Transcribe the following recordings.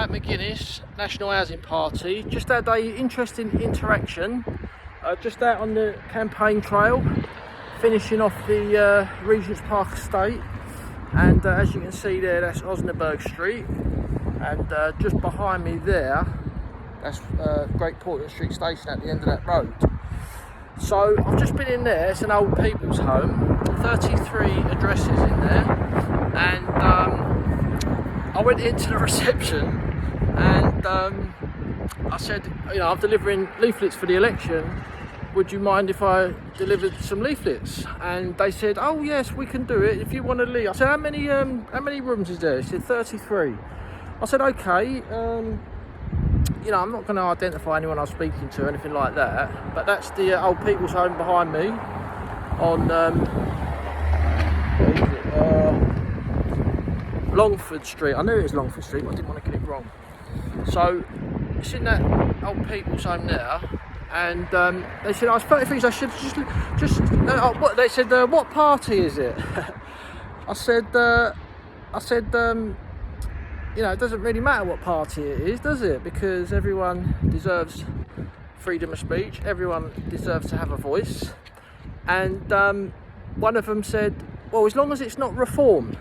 At McGuinness National Housing Party, just had a interesting interaction just out on the campaign trail, finishing off the Regent's Park estate, and as you can see there, that's Osnaburg Street, and just behind me there, that's Great Portland Street Station at the end of that road. So I've just been in there. It's an old people's home, 33 addresses in there, and I went into the reception and I said, you know, I'm delivering leaflets for the election, would you mind if I delivered some leaflets? And they said, oh yes, we can do it if you want to leave. I said, how many rooms is there? They said 33. I said, okay, you know, I'm not going to identify anyone I'm speaking to or anything like that, but that's the old people's home behind me on what is it? Longford Street. I knew it was Longford Street, but I didn't want to get it wrong. So it's in that old people's home there, and they said I was 33. So I should just what they said. What party is it? I said, you know, it doesn't really matter what party it is, does it? Because everyone deserves freedom of speech. Everyone deserves to have a voice. And one of them said, well, as long as it's not Reform.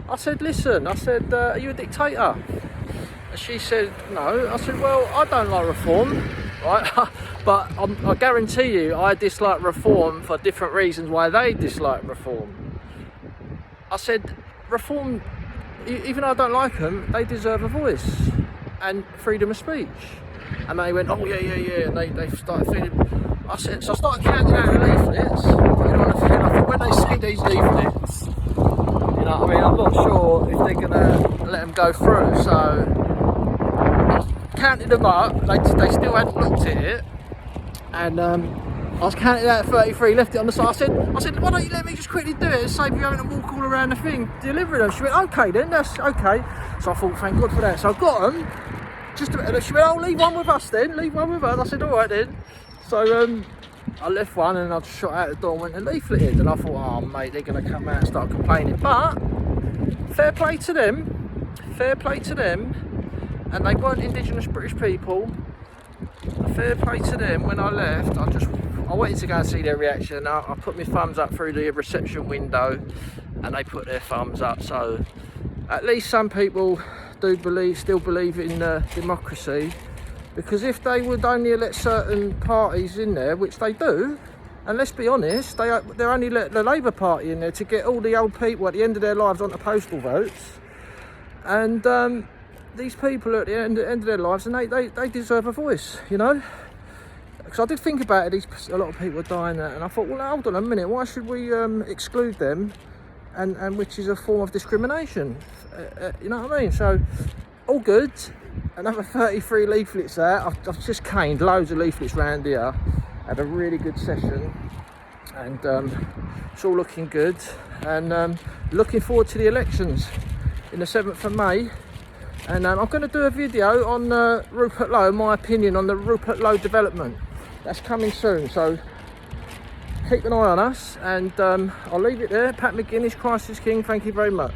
I said, listen, I said, are you a dictator? And she said, no. I said, well, I don't like Reform, right? But I guarantee you, I dislike Reform for different reasons why they dislike Reform. I said, Reform, even though I don't like them, they deserve a voice and freedom of speech. And they went, oh yeah, and they started feeling. I said, so I started counting out the leaflets, putting on a thing. I thought, when they see these leaflets, you know what I mean, I'm not sure if they're gonna let them go through. So I counted them up. They still hadn't looked at it, and I was counting out 33. Left it on the side. I said, why don't you let me just quickly do it and save you having to walk all around the thing delivering them? She went, okay then, that's okay. So I thought, thank God for that. So I got them. She went, oh, leave one with us then. Leave one with us. I said, all right then. So I left one and I just shot out the door and went and leafleted, and I thought, oh mate, they're going to come out and start complaining. But fair play to them, and they weren't Indigenous British people. Fair play to them. When I left, I wanted to go and see their reaction. I put my thumbs up through the reception window and they put their thumbs up. So at least some people do still believe in democracy. Because if they would only let certain parties in there, which they do, and let's be honest, they're only let the Labour Party in there to get all the old people at the end of their lives onto postal votes. And these people are at the end of their lives, and they deserve a voice, you know? Because I did think about it, a lot of people are dying there, and I thought, well, hold on a minute, why should we exclude them, and which is a form of discrimination, you know what I mean? So, all good. Another 33 leaflets out. I've just caned loads of leaflets around here. Had a really good session, and it's all looking good. And looking forward to the elections in the 7th of May. And I'm going to do a video on Rupert Lowe, my opinion on the Rupert Lowe development. That's coming soon, so keep an eye on us. And I'll leave it there. Pat McGuinness, Christ is King. Thank you very much.